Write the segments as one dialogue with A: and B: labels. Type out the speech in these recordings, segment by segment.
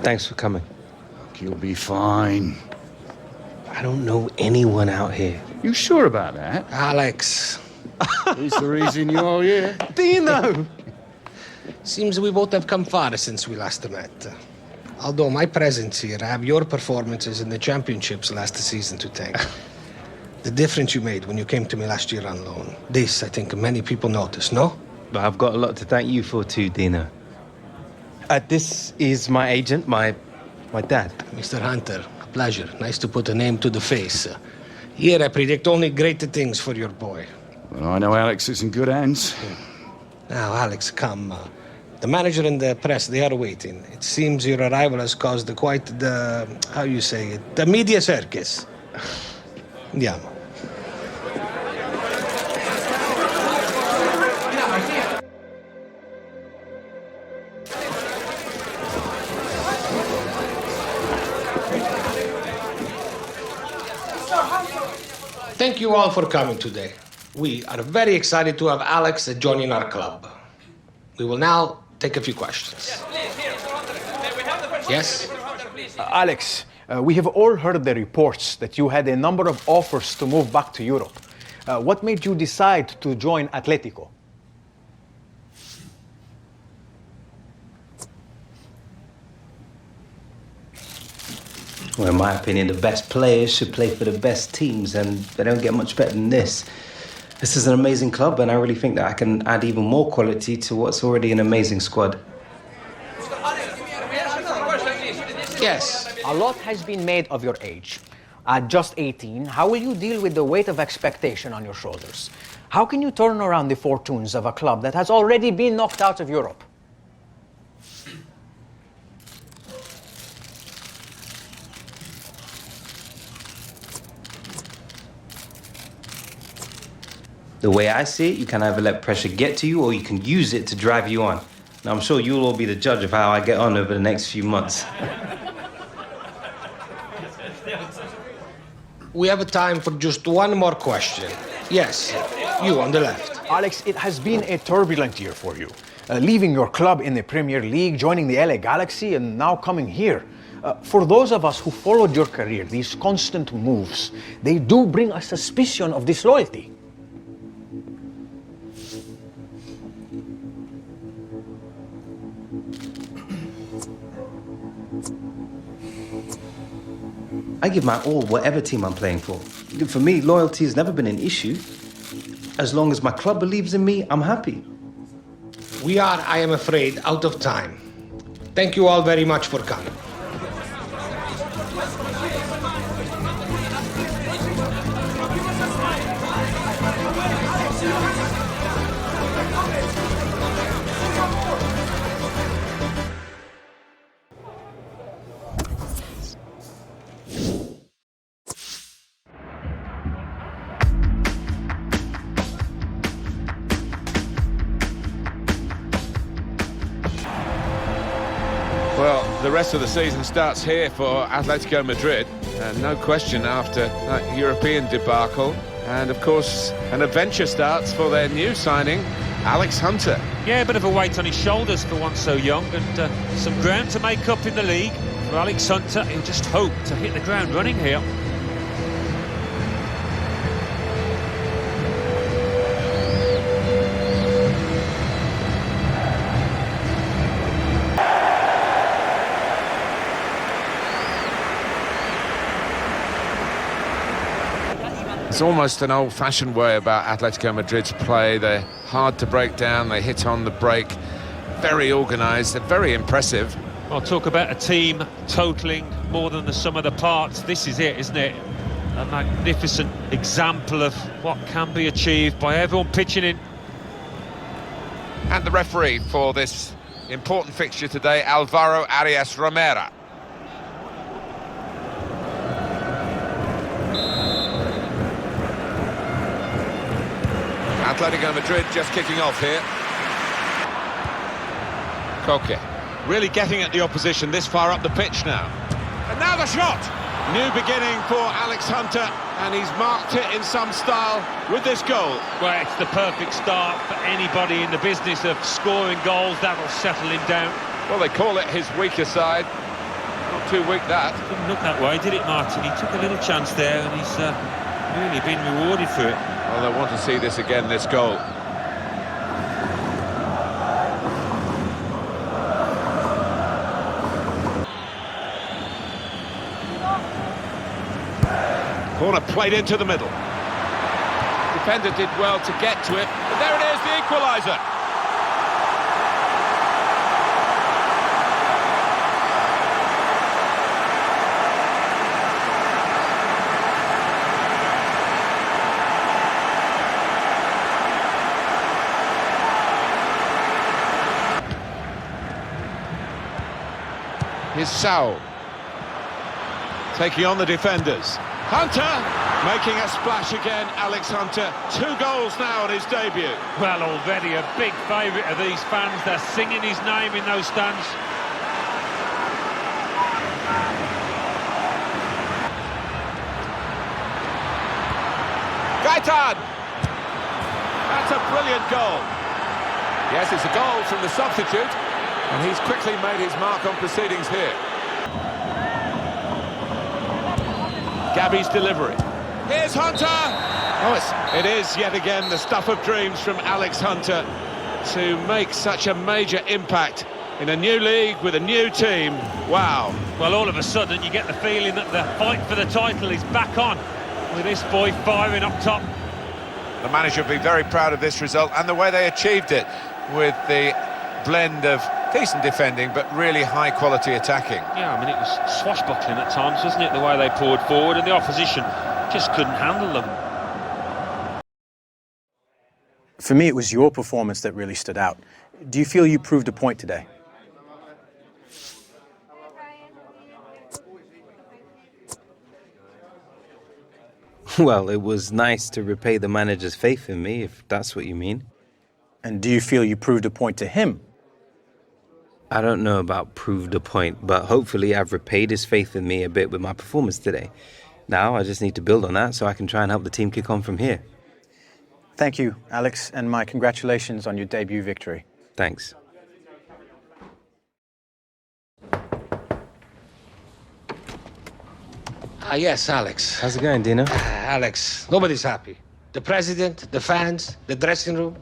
A: Thanks for coming.
B: You'll be fine.
A: I don't know anyone out here.
B: You sure about that?
C: Alex.
B: He's the reason you're here.
A: Dino!
C: Seems we both have come far since we last met. Although my presence here, I have your performances in the championships last season to thank. The difference you made when you came to me last year on loan. This, I think, many people noticed, no?
A: But I've got a lot to thank you for too, Dino. This is my agent, my dad.
C: Mr. Hunter, a pleasure. Nice to put a name to the face. Here I predict only great things for your boy.
B: Well, I know Alex is in good hands.
C: Now, Alex, come. The manager and the press, they are waiting. It seems your arrival has caused quite the, how you say it, the media circus. Andiamo. Thank you all for coming today. We are very excited to have Alex joining our club. We will now take a few questions. Yes?
D: Alex, we have all heard the reports that you had a number of offers to move back to Europe. What made you decide to join Atletico?
A: Well, in my opinion, the best players should play for the best teams, and they don't get much better than this. This is an amazing club, and I really think that I can add even more quality to what's already an amazing squad.
C: Yes.
D: A lot has been made of your age. At just 18, how will you deal with the weight of expectation on your shoulders? How can you turn around the fortunes of a club that has already been knocked out of Europe?
A: The way I see it, you can either let pressure get to you or you can use it to drive you on. Now, I'm sure you'll all be the judge of how I get on over the next few months.
C: We have time for just one more question. Yes, you on the left.
D: Alex, it has been a turbulent year for you. Leaving your club in the Premier League, joining the LA Galaxy, and now coming here. For those of us who followed your career, these constant moves, they do bring a suspicion of disloyalty.
A: I give my all whatever team I'm playing for. For me, loyalty has never been an issue. As long as my club believes in me, I'm happy.
C: We are, I am afraid, out of time. Thank you all very much for coming.
E: Well, the rest of the season starts here for Atletico Madrid, and no question after that European debacle. And of course, an adventure starts for their new signing, Alex Hunter.
F: Yeah, a bit of a weight on his shoulders for one so young, and some ground to make up in the league. For Alex Hunter, he'll just hope to hit the ground running here.
E: It's almost an old-fashioned way about Atletico Madrid's play. They're hard to break down, they hit on the break, very organised, they're very impressive.
F: I'll talk about a team totalling more than the sum of the parts. This is it, isn't it? A magnificent example of what can be achieved by everyone pitching in.
E: And the referee for this important fixture today, Alvaro Arias Romero. Atletico Madrid just kicking off here. Koke.
F: Really getting at the opposition this far up the pitch now.
E: And now the shot! New beginning for Alex Hunter, and he's marked it in some style with this goal.
F: Well, it's the perfect start for anybody in the business of scoring goals. That'll settle him down.
E: Well, they call it his weaker side, Not too weak, that.
F: Didn't look that way, did it, Martin? He took a little chance there, and he's really been rewarded for it.
E: Well, they want to see this again, this goal. Corner played into the middle. Defender did well to get to it, but there it is, the equaliser. Here's Sowell taking on the defenders. Hunter making a splash again, Alex Hunter. 2 goals now on his debut.
F: Well, already a big favourite of these fans. They're singing his name in those stands.
E: Gaetán! That's a brilliant goal. Yes, it's a goal from the substitute, and he's quickly made his mark on proceedings here. Gabby's delivery. Here's Hunter! Oh, it is yet again the stuff of dreams from Alex Hunter to make such a major impact in a new league with a new team. Wow.
F: Well, all of a sudden you get the feeling that the fight for the title is back on, with this boy firing up top.
E: The manager will be very proud of this result and the way they achieved it, with the blend of decent defending but really high quality attacking.
F: Yeah, I mean, it was swashbuckling at times, wasn't it, the way they poured forward, and the opposition just couldn't handle them.
D: For me, it was your performance that really stood out. Do you feel you proved a point today?
A: Well, it was nice to repay the manager's faith in me, if that's what you mean.
D: And do you feel you proved a point to him?
A: I don't know about proved a point, but hopefully I've repaid his faith in me a bit with my performance today. Now I just need to build on that so I can try and help the team kick on from here.
D: Thank you, Alex, and my congratulations on your debut victory.
A: Thanks.
C: Yes, Alex.
A: How's it going, Dino?
C: Alex, nobody's happy. The president, the fans, the dressing room.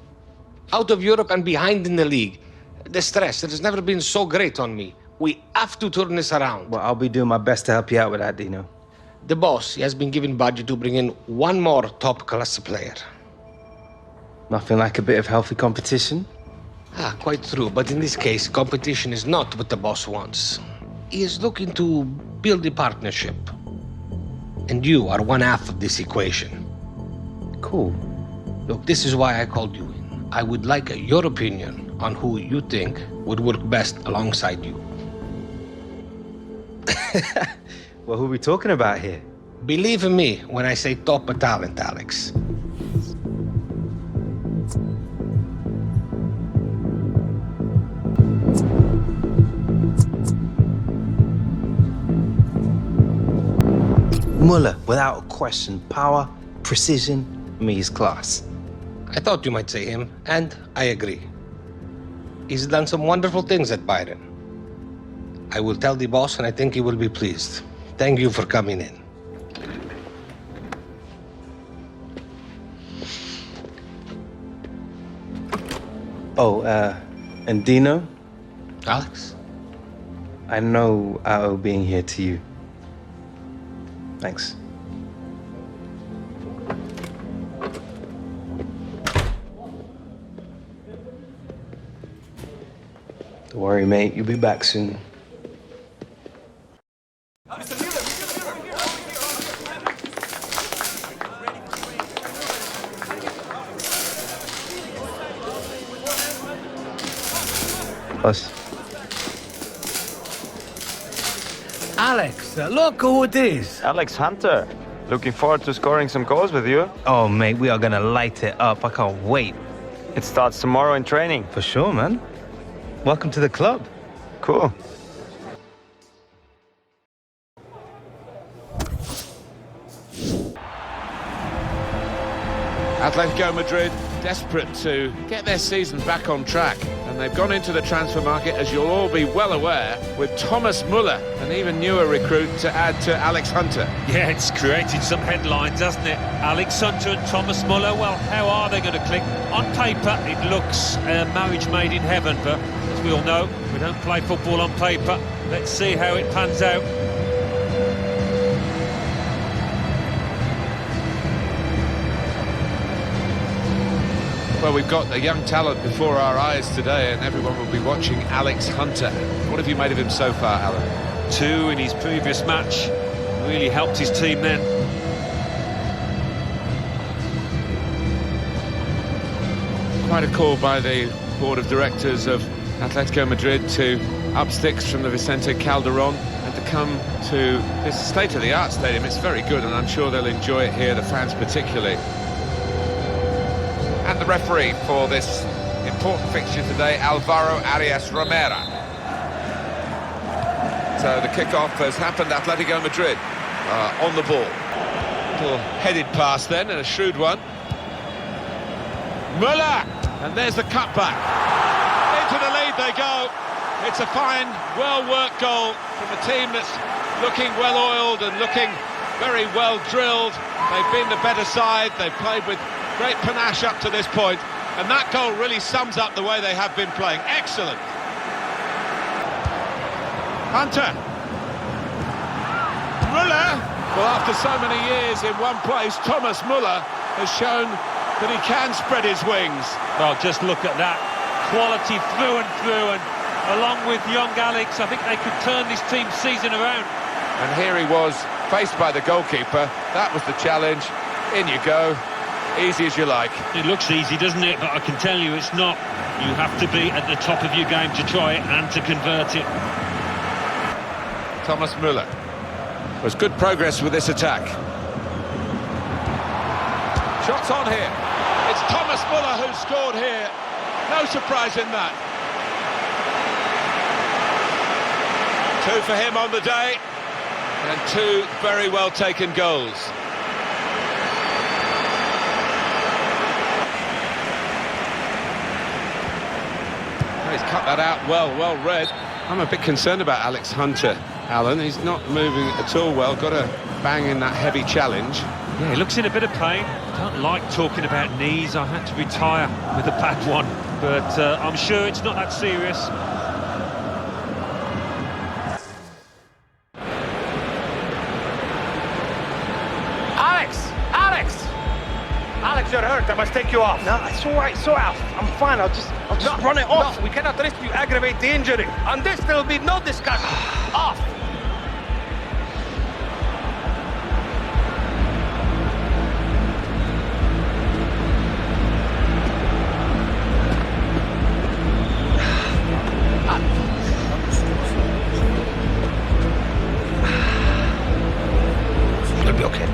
C: Out of Europe and behind in the league. The stress, it has never been so great on me. We have to turn this around.
A: Well, I'll be doing my best to help you out with that, Dino.
C: The boss, he has been given budget to bring in one more top-class player.
A: Nothing like a bit of healthy competition?
C: Quite true, but in this case, competition is not what the boss wants. He is looking to build a partnership. And you are one half of this equation.
A: Cool.
C: Look, this is why I called you in. I would like your opinion on who you think would work best alongside you.
A: Well, who are we talking about here?
C: Believe in me when I say top talent, Alex.
A: Muller, without a question. Power, precision, he's class.
C: I thought you might say him, and I agree. He's done some wonderful things at Bayern. I will tell the boss, and I think he will be pleased. Thank you for coming in.
A: Oh, and Dino?
C: Alex?
A: I know I owe being here to you. Thanks. Don't worry, mate. You'll be back soon. Us.
G: Alex, look who it is.
H: Alex Hunter. Looking forward to scoring some goals with you.
A: Oh, mate, we are gonna light it up. I can't wait.
H: It starts tomorrow in training.
A: For sure, man. Welcome to the club.
H: Cool.
E: Atletico Madrid desperate to get their season back on track, and they've gone into the transfer market, as you'll all be well aware, with Thomas Muller, an even newer recruit to add to Alex Hunter.
F: Yeah, it's created some headlines, hasn't it? Alex Hunter and Thomas Muller, well, how are they going to click? On paper, it looks a marriage made in heaven, but as we all know, we don't play football on paper. Let's see how it pans out.
E: Well, we've got a young talent before our eyes today, and everyone will be watching Alex Hunter. What have you made of him so far, Alan?
F: 2 in his previous match. Really helped his team then.
E: Quite a call by the board of directors of Atletico Madrid to up sticks from the Vicente Calderón and to come to this state-of-the-art stadium. It's very good, and I'm sure they'll enjoy it here, the fans particularly. And the referee for this important fixture today, Alvaro Arias Romero. So the kickoff has happened. Atletico Madrid on the ball. Little headed pass then, and a shrewd one. Muller, and there's the cutback. Into the lead they go. It's a fine, well-worked goal from a team that's looking well-oiled and looking very well-drilled. They've been the better side. They've played with great panache up to this point, and that goal really sums up the way they have been playing. Excellent. Hunter. Muller. Well, after so many years in one place, Thomas Muller has shown that he can spread his wings.
F: Well, just look at that. Quality through and through, and along with young Alex, I think they could turn this team's season around.
E: And here he was, faced by the goalkeeper. That was the challenge. In you go. Easy as you like.
F: It looks easy, doesn't it? But I can tell you it's not. You have to be at the top of your game to try it and to convert it.
E: Thomas Muller. Was good progress with this attack. Shots on here. It's Thomas Muller who scored here. No surprise in that. 2 for him on the day, and 2 very well taken goals. He's cut that out well read. I'm a bit concerned about Alex Hunter, Alan. He's not moving at all well. Got a bang in that heavy challenge.
F: Yeah, he looks in a bit of pain. Don't like talking about knees. I had to retire with a bad one, but I'm sure it's not that serious.
G: Alex, you're hurt. I must take you off.
I: No, it's all right. It's all right. I'm fine. I'll just run it off.
G: No, we cannot risk you aggravate the injury. On this, there will be no discussion. Off.
I: It'll be okay.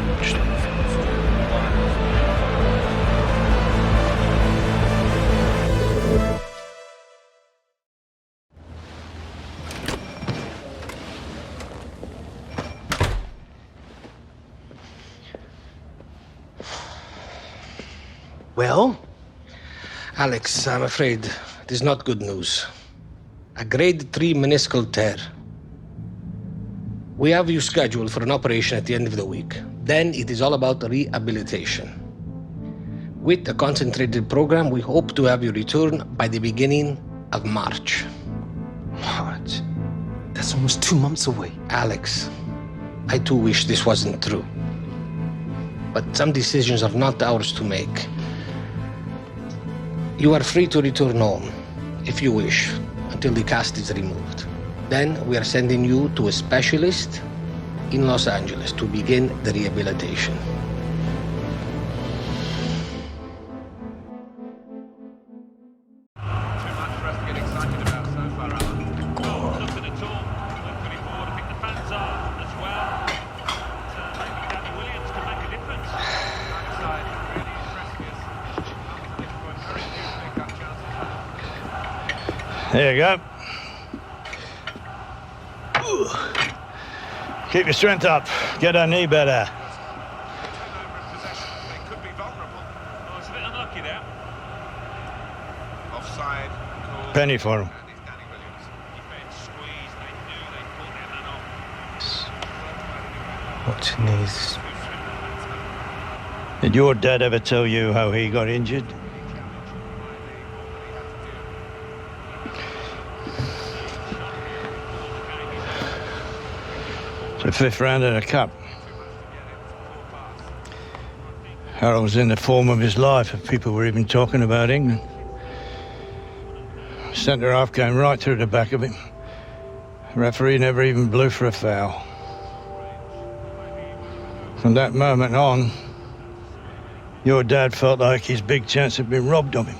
C: Well? Alex, I'm afraid it is not good news. A grade 3 meniscal tear. We have you scheduled for an operation at the end of the week. Then it is all about rehabilitation. With a concentrated program, we hope to have you return by the beginning of March.
A: March? That's almost 2 months away.
C: Alex, I too wish this wasn't true. But some decisions are not ours to make. You are free to return home, if you wish, until the cast is removed. Then we are sending you to a specialist in Los Angeles to begin the rehabilitation.
J: There you go. Keep your strength up. Get her knee better.
E: They could be vulnerable.
F: Oh, it's a bit unlucky there.
E: Offside called
J: penny for him.
K: Watching these.
J: Did your dad ever tell you how he got injured? It's the 5th round of the cup. Harold was in the form of his life if people were even talking about England. Centre half came right through the back of him. The referee never even blew for a foul. From that moment on, your dad felt like his big chance had been robbed of him.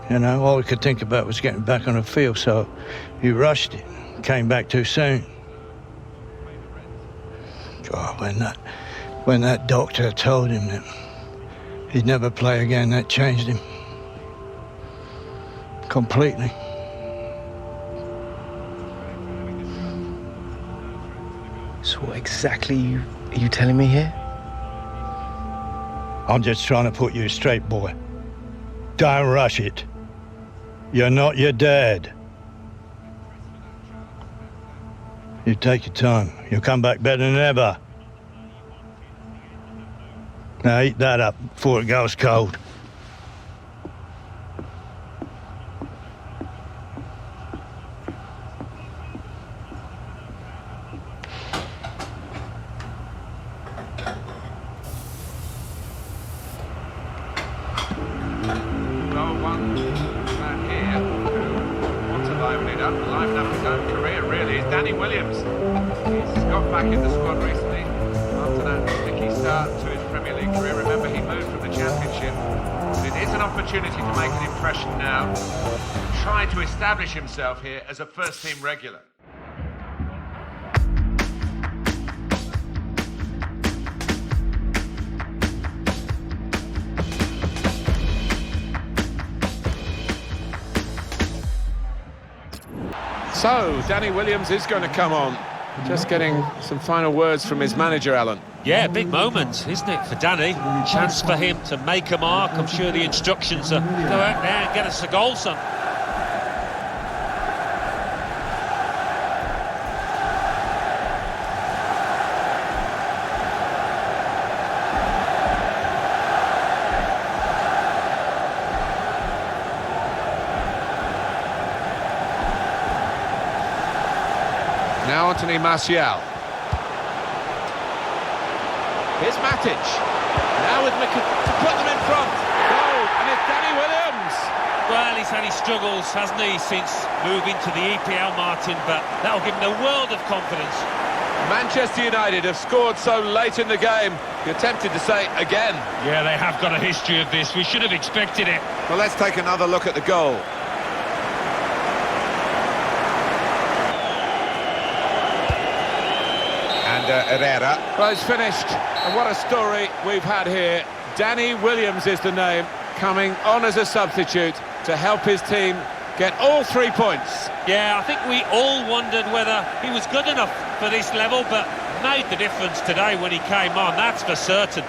J: You know, all he could think about was getting back on the field, so he rushed it, came back too soon. God, when that doctor told him that he'd never play again, that changed him completely.
K: So what exactly are you telling me here?
J: I'm just trying to put you straight, boy. Don't rush it. You're not your dad. You take your time. You'll come back better than ever. Now eat that up before it goes cold.
E: Liven up his own career, really, is Danny Williams. He's got back in the squad recently after that sticky start to his Premier League career. Remember, he moved from the Championship. But it is an opportunity to make an impression now. Try to establish himself here as a first-team regular. So, Danny Williams is going to come on. Just getting some final words from his manager, Alan.
F: Yeah, big moment, isn't it, for Danny? Chance for him to make a mark. I'm sure the instructions are go out there and get us a goal, son.
E: Now Anthony Martial. Here's Matic. Now with Mick to put them in front. Goal, and it's Danny Williams.
F: Well, he's had his struggles, hasn't he, since moving to the EPL, Martin, but that'll give him a world of confidence.
E: Manchester United have scored so late in the game, you're tempted to say again.
F: Yeah, they have got a history of this. We should have expected it.
E: Well, let's take another look at the goal. Herrera. Well, it's finished. And what a story we've had here. Danny Williams is the name, coming on as a substitute to help his team get all 3 points.
F: Yeah, I think we all wondered whether he was good enough for this level, but made the difference today when he came on, that's for certain.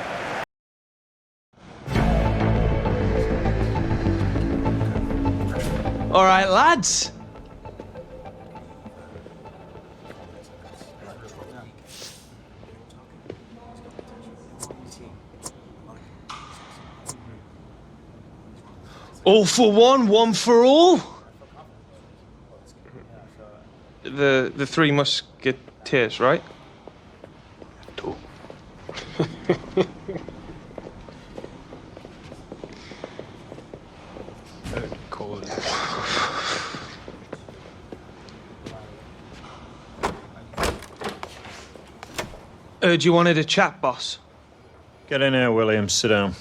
K: All right, lads. All for one for all? The Three Musketeers, right?
J: Two.
K: Cool. Heard you wanted a chat, boss.
L: Get in here, Williams. Sit down.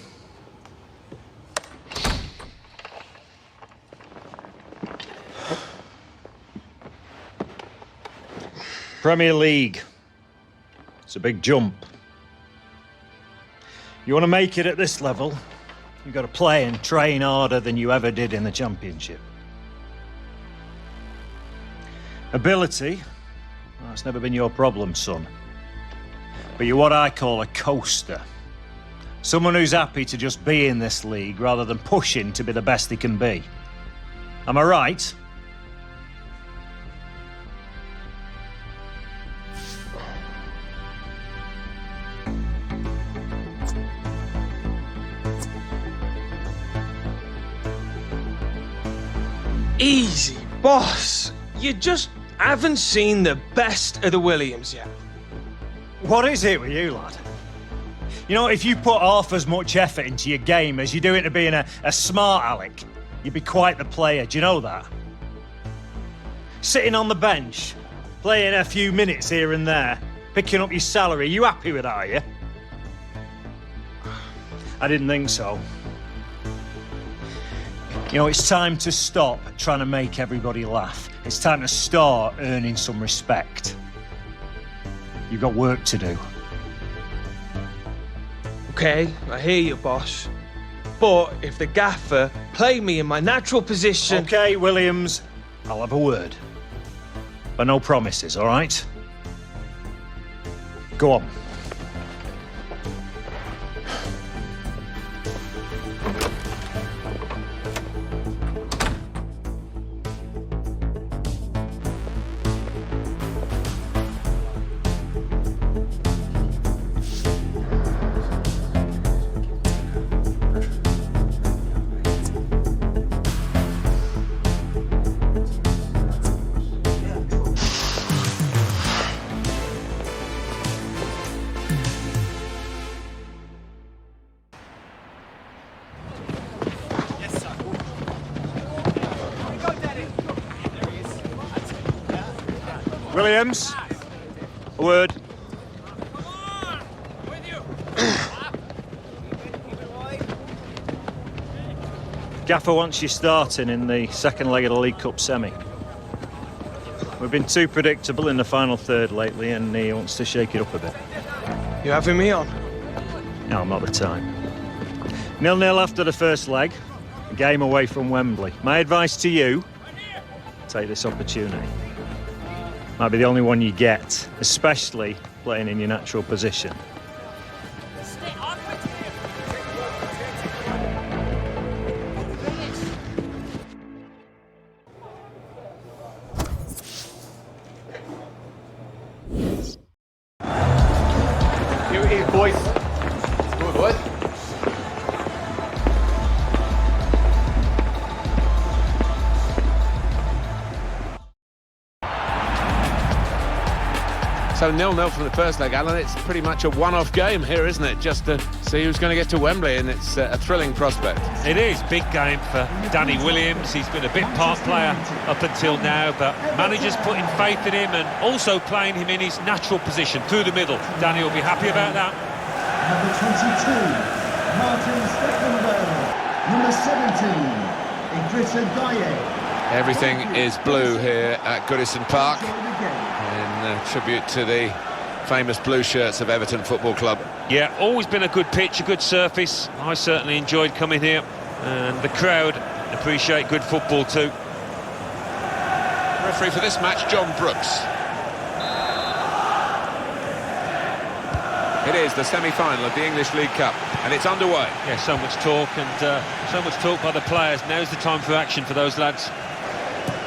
L: Premier League. It's a big jump. You want to make it at this level, you've got to play and train harder than you ever did in the Championship. Ability, well, that's never been your problem, son. But you're what I call a coaster. Someone who's happy to just be in this league rather than pushing to be the best he can be. Am I right?
K: Easy, boss. You just haven't seen the best of the Williams yet.
L: What is it with you, lad? You know, if you put half as much effort into your game as you do into being a smart aleck, you'd be quite the player. Do you know that? Sitting on the bench, playing a few minutes here and there, picking up your salary, you happy with that, are you? I didn't think so. You know, it's time to stop trying to make everybody laugh. It's time to start earning some respect. You've got work to do.
K: Okay, I hear you, boss. But if the gaffer play me in my natural position...
L: Okay, Williams, I'll have a word. But no promises, all right? Go on. Williams, a word. Gaffer wants you starting in the second leg of the League Cup semi. We've been too predictable in the final third lately, and he wants to shake it up a bit.
K: You having me on?
L: No, not the time. 0-0 after the first leg, a game away from Wembley. My advice to you, take this opportunity. Might be the only one you get, especially playing in your natural position.
I: Here it is, boys. Good, boys.
E: So 0-0 from the first leg, Alan. It's pretty much a one-off game here, isn't it? Just to see who's going to get to Wembley, and it's a thrilling prospect.
F: It is big game for Danny Williams. He's been a bit part player up until now, but managers putting faith in him and also playing him in his natural position through the middle. Danny will be happy about that.
M: Number 22, Martin Stecklenburg. Number 17, Idrissa Gueye.
E: Everything is blue here at Goodison Park, in tribute to the famous blue shirts of Everton Football Club.
F: Yeah, always been a good pitch, a good surface. I certainly enjoyed coming here, and the crowd appreciate good football too.
E: Referee for this match, John Brooks. It is the semi-final of the English League Cup, and it's underway.
F: Yeah, so much talk, and so much talk by the players. Now's the time for action for those lads.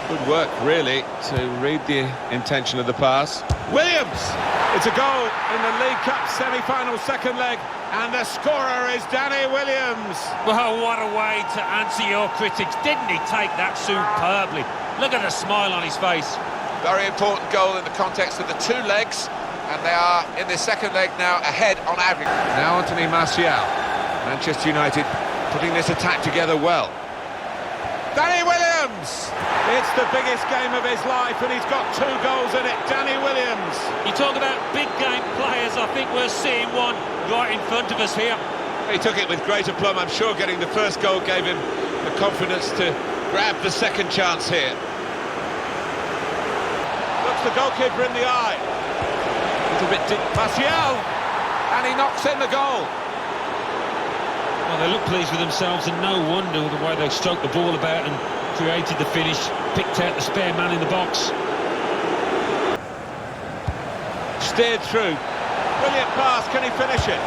E: Good work, really, to read the intention of the pass. Williams! It's a goal in the League Cup semi-final second leg, and the scorer is Danny Williams.
F: Well, what a way to answer your critics. Didn't he take that superbly? Look at the smile on his face.
E: Very important goal in the context of the two legs, and they are in the second leg now ahead on average. Now Anthony Martial. Manchester United putting this attack together well. Danny Williams! It's the biggest game of his life, and he's got 2 goals in it. Danny Williams.
F: You talk about big game players, I think we're seeing one right in front of us here.
E: He took it with great aplomb. I'm sure getting the first goal gave him the confidence to grab the second chance here. Looks the goalkeeper in the eye. A little bit deep. Martial! And he knocks in the goal.
F: Well, they look pleased with themselves, and no wonder the way they stroked the ball about and created the finish, picked out the spare man in the box.
E: Steered through. Brilliant pass, can he finish it?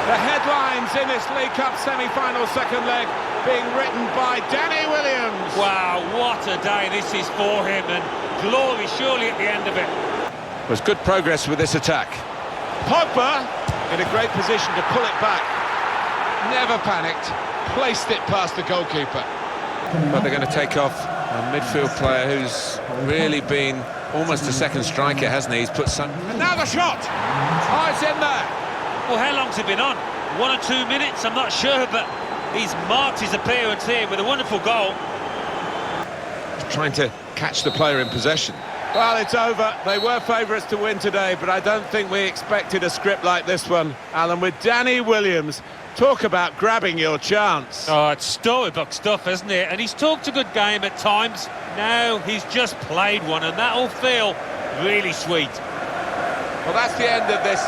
E: The headlines in this League Cup semi-final second leg being written by Danny Williams.
F: Wow, what a day this is for him, and glory surely at the end of it.
E: Was good progress with this attack. Pogba in a great position to pull it back. Never panicked, placed it past the goalkeeper. But they're going to take off a midfield player who's really been almost a second striker, hasn't he? He's put some... And now the shot! Oh, it's in there!
F: Well, how long's it been on? 1 or 2 minutes, I'm not sure, but he's marked his appearance here with a wonderful goal.
E: Trying to catch the player in possession. Well, it's over. They were favourites to win today, but I don't think we expected a script like this one, Alan, with Danny Williams. Talk about grabbing your chance.
F: Oh, it's storybook stuff, isn't it? And he's talked a good game at times. Now he's just played one, and that'll feel really sweet.
E: Well, that's the end of this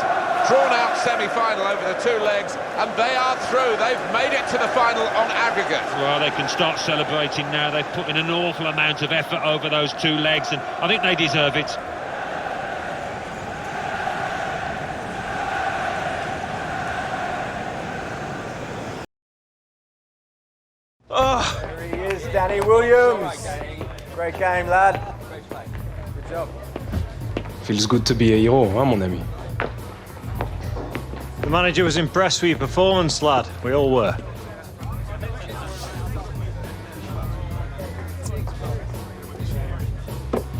E: drawn-out semi-final over the 2 legs, and they are through. They've made it to the final on aggregate.
F: Well, they can start celebrating now. They've put in an awful amount of effort over those 2 legs, and I think they deserve it.
I: Oh, there he is, Danny Williams. Great game, lad. Good job.
N: Feels good to be a hero, huh, mon ami?
L: The manager was impressed with your performance, lad. We all were.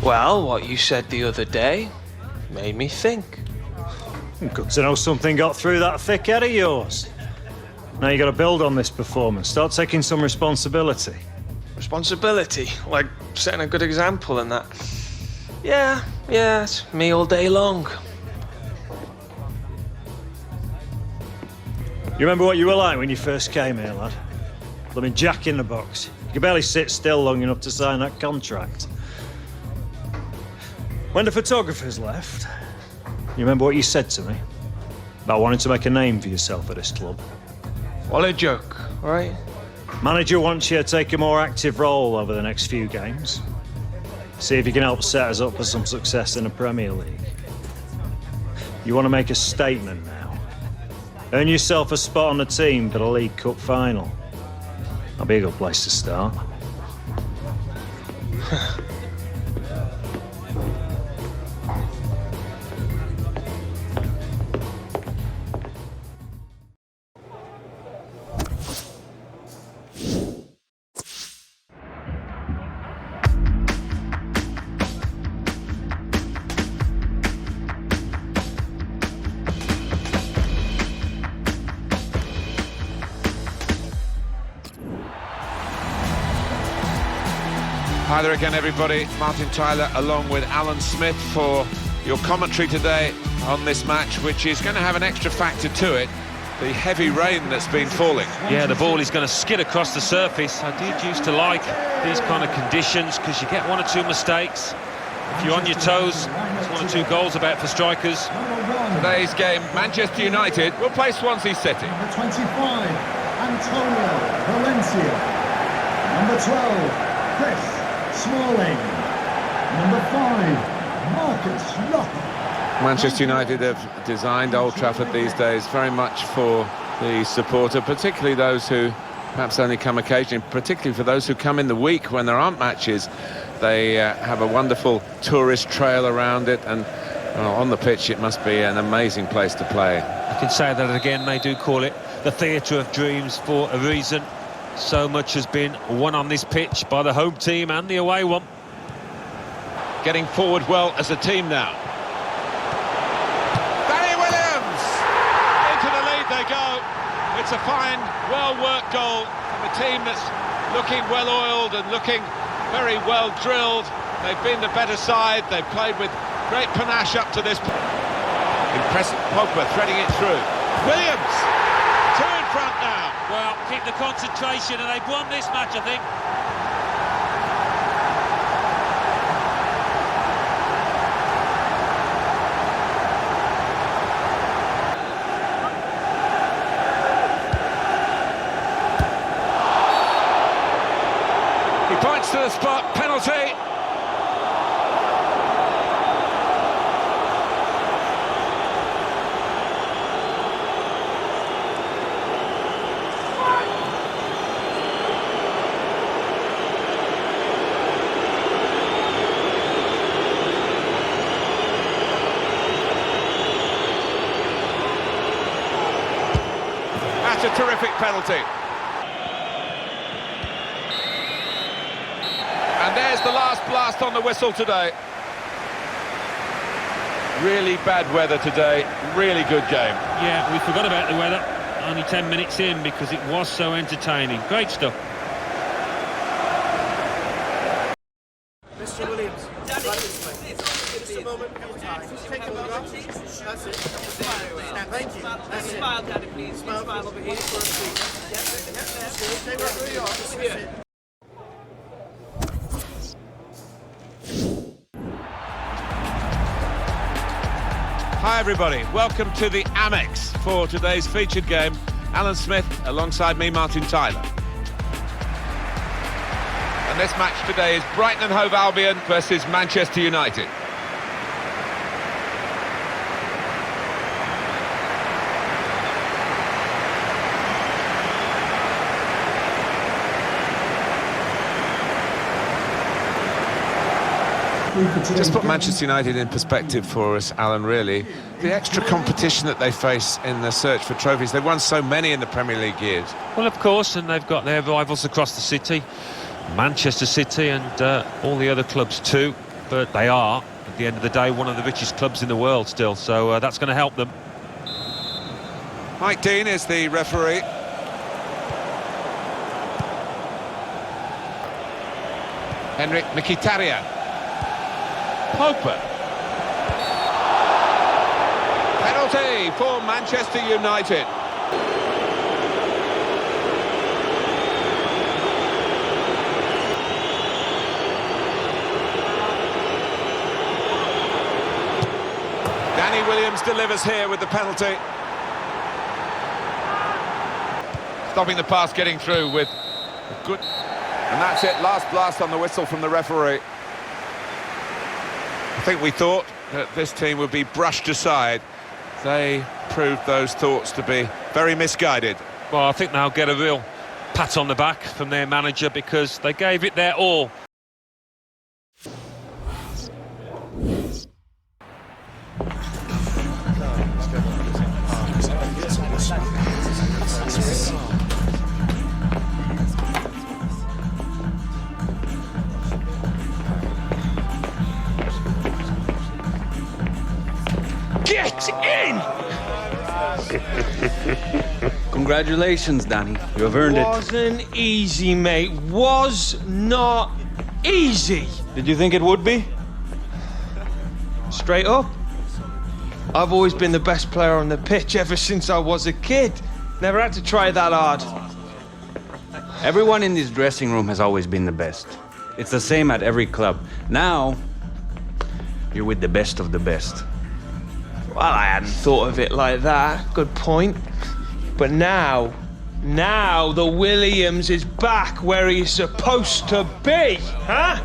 K: Well, what you said the other day made me think.
L: Good to know something got through that thick head of yours. Now you got to build on this performance. Start taking some responsibility.
K: Responsibility? Like setting a good example and that. Yeah, it's me all day long.
L: You remember what you were like when you first came here, lad? I mean, Jack in the box. You could barely sit still long enough to sign that contract. When the photographers left, you remember what you said to me? About wanting to make a name for yourself at this club.
K: What a joke, right?
L: Manager wants you to take a more active role over the next few games. See if you can help set us up for some success in the Premier League. You want to make a statement now. Earn yourself a spot on the team for the League Cup final. That'll be a good place to start.
E: Hi there again, everybody. Martin Tyler along with Alan Smith for your commentary today on this match, which is going to have an extra factor to it, the heavy rain that's been falling.
F: Yeah, the ball is going to skid across the surface. I did used to like these kind of conditions because you get 1 or 2 mistakes. If you're on your toes, there's 1 or 2 goals about for strikers.
E: Today's game, Manchester United will play Swansea City.
M: Number 25, Antonio Valencia. Number 12, Chris Smalling. Number 5, Marcus Locker.
E: Manchester United have designed Old Trafford these days very much for the supporter, particularly those who perhaps only come occasionally, particularly for those who come in the week when there aren't matches. They have a wonderful tourist trail around it, and on the pitch it must be an amazing place to play.
F: I can say that again, they do call it the Theatre of Dreams for a reason. So much has been won on this pitch by the home team and the away one.
E: Getting forward well as a team now. Danny Williams! Into the lead they go. It's a fine, well-worked goal from a team that's looking well-oiled and looking very well-drilled. They've been the better side. They've played with great panache up to this point. Impressive. Pogba threading it through. Williams! 2 in front now.
F: Well, keep the concentration, and they've won this match, I think.
E: He points to the spot, penalty. That's a terrific penalty. And there's the last blast on the whistle today. Really bad weather today, really good game.
F: Yeah, we forgot about the weather. Only 10 minutes in because it was so entertaining. Great stuff.
O: Mr. Williams, just a moment. Just take a moment. That's it. Thank you. That's it. Smile, Daddy, please. Smile over here. Stay right where you are. That's it.
E: Hi everybody, welcome to the Amex for today's featured game. Alan Smith alongside me, Martin Tyler. And this match today is Brighton and Hove Albion versus Manchester United. Just put Manchester United in perspective for us, Alan, really. The extra competition that they face in the search for trophies. They've won so many in the Premier League years.
F: Well, of course, and they've got their rivals across the city. Manchester City and all the other clubs too. But they are, at the end of the day, one of the richest clubs in the world still. So that's going to help them.
E: Mike Dean is the referee. Henrik Mkhitaryan. Pogba. Penalty for Manchester United. Danny Williams delivers here with the penalty. Stopping the pass, getting through with a good... And that's it, last blast on the whistle from the referee. I think we thought that this team would be brushed aside. They proved those thoughts to be very misguided.
F: Well, I think they'll get a real pat on the back from their manager because they gave it their all.
K: Get in!
P: Congratulations, Danny. You have earned it.
K: Wasn't easy, mate. Was not easy.
P: Did you think it would be?
K: Straight up. I've always been the best player on the pitch ever since I was a kid. Never had to try that hard.
P: Everyone in this dressing room has always been the best. It's the same at every club. Now, you're with the best of the best.
K: Well, I hadn't thought of it like that. Good point. But now the Williams is back where he's supposed to be, huh?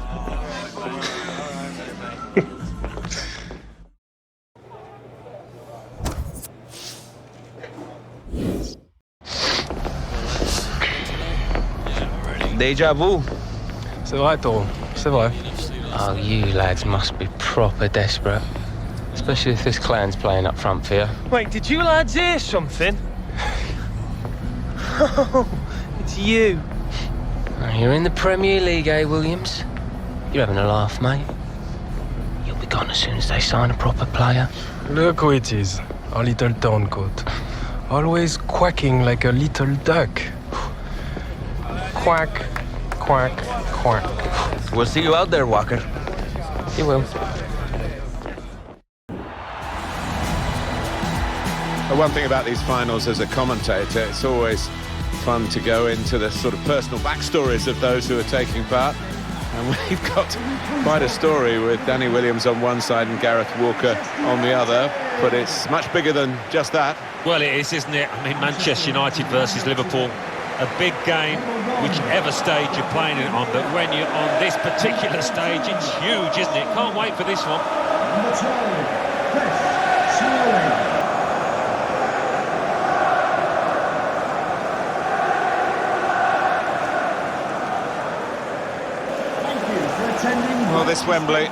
N: Deja vu. C'est vrai, Toro. C'est vrai.
Q: Oh, you lads must be proper desperate. Especially if this clan's playing up front for you.
K: Wait, did you lads hear something? Oh, it's you.
Q: You're in the Premier League, eh, Williams? You're having a laugh, mate. You'll be gone as soon as they sign a proper player.
N: Look who it is, our little turncoat. Always quacking like a little duck. Quack, quack, quack.
P: We'll see you out there, Walker.
Q: You will.
E: The one thing about these finals as a commentator, it's always fun to go into the sort of personal backstories of those who are taking part. And we've got quite a story with Danny Williams on one side and Gareth Walker on the other, but it's much bigger than just that.
F: Well, it is, isn't it? I mean, Manchester United versus Liverpool. A big game, whichever stage you're playing it on, but when you're on this particular stage, it's huge, isn't it? Can't wait for this one.
M: Number 12, Chris Smalling.
E: Well, this Wembley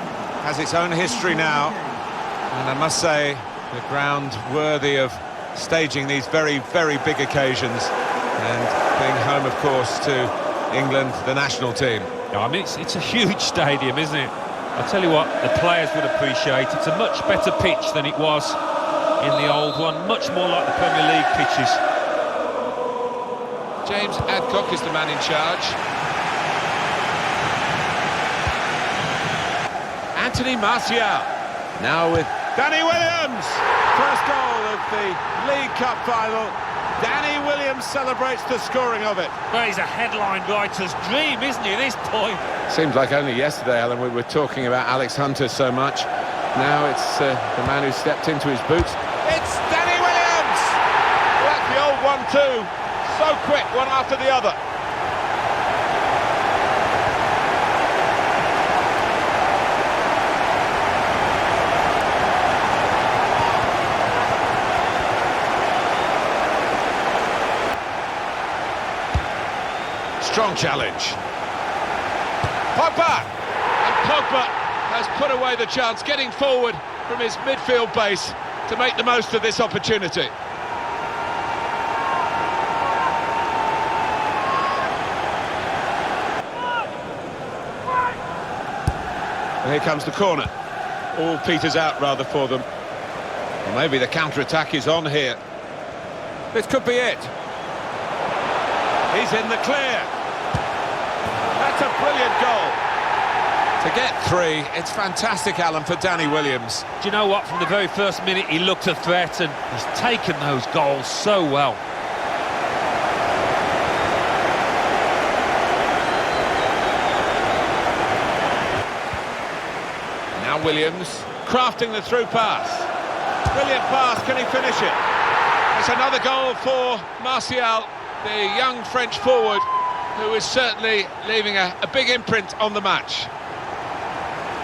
E: has its own history now, and I must say, the ground worthy of staging these very, very big occasions, and being home, of course, to England, the national team.
F: I mean, it's a huge stadium, isn't it? I'll tell you what, the players would appreciate. It's a much better pitch than it was in the old one, much more like the Premier League pitches.
E: James Adcock is the man in charge. Anthony Martial, now with Danny Williams. First goal of the League Cup final. Danny Williams celebrates the scoring of it.
F: Well, he's a headline writer's dream, isn't he, at this point?
E: Seems like only yesterday, Alan, we were talking about Alex Hunter so much. Now it's the man who stepped into his boots. It's Danny Williams! Like the old 1-2. So quick, one after the other. Strong challenge. Pogba! And Pogba has put away the chance, getting forward from his midfield base to make the most of this opportunity. And here comes the corner. All peters out rather for them. Or maybe the counter-attack is on here. This could be it. He's in the clear. That's a brilliant goal. To get three, it's fantastic, Alan, for Danny Williams.
F: Do you know what? From the very first minute, he looked a threat, and he's taken those goals so well.
E: Now Williams, crafting the through pass. Brilliant pass, can he finish it? It's another goal for Martial, the young French forward, who is certainly leaving a big imprint on the match.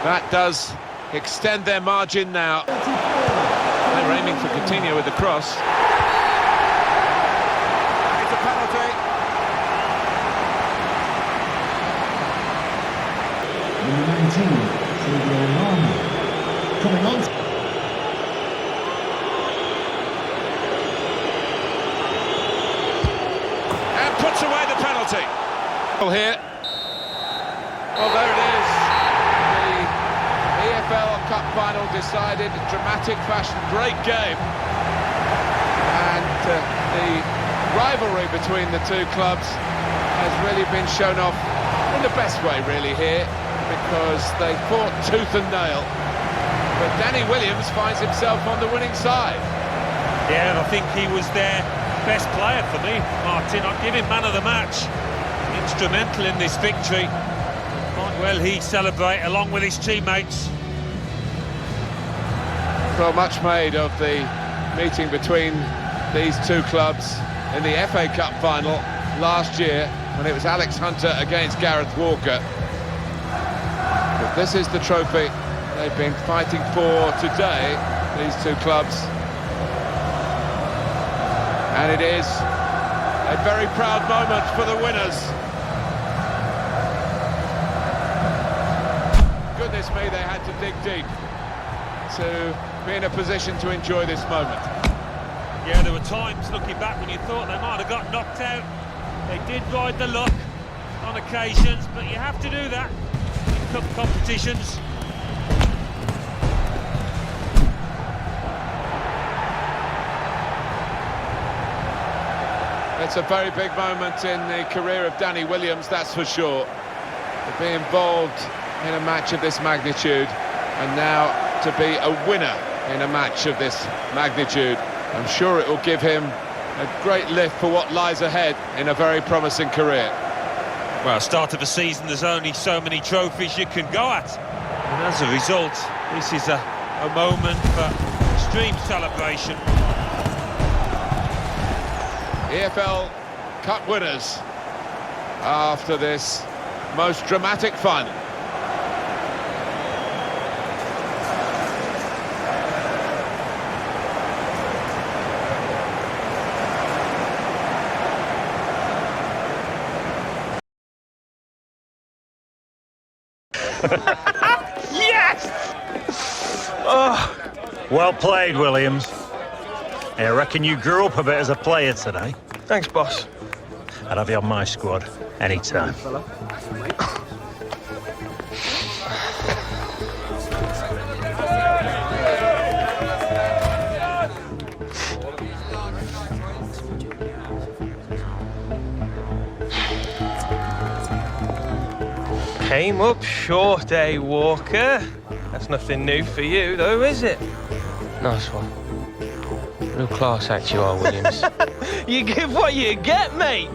E: That does extend their margin now. They're aiming for Coutinho with the cross. It's a penalty.
M: Number 19, coming on.
E: Puts away the penalty. Well, here. Well, there it is. The EFL Cup final decided in dramatic fashion. Great game. And the rivalry between the two clubs has really been shown off in the best way, really, here, because they fought tooth and nail. But Danny Williams finds himself on the winning side.
F: Yeah, I think he was their best player for me, Martin. I'd give him man of the match. Instrumental in this victory. Might well he celebrate along with his teammates.
E: Well, much made of the meeting between these two clubs in the FA Cup final last year, when it was Alex Hunter against Gareth Walker. But this is the trophy they've been fighting for today, these two clubs. And it is a very proud moment for the winners. Goodness me, they had to dig deep to be in a position to enjoy this moment.
F: Yeah, there were times looking back when you thought they might have got knocked out. They did ride the luck on occasions, but you have to do that in cup competitions.
E: It's a very big moment in the career of Danny Williams, that's for sure. To be involved in a match of this magnitude, and now to be a winner in a match of this magnitude. I'm sure it will give him a great lift for what lies ahead in a very promising career.
F: Well, start of the season, there's only so many trophies you can go at. And as a result, this is a moment for extreme celebration.
E: EFL Cup winners after this most dramatic final.
L: Yes! Oh, well played, Williams. I reckon you grew up a bit as a player today.
K: Thanks, boss.
L: I'd have you on my squad anytime.
K: Came up short, eh, Walker? That's nothing new for you, though, is it?
Q: Nice one. Real class act you are, Williams.
K: You give what you get, mate.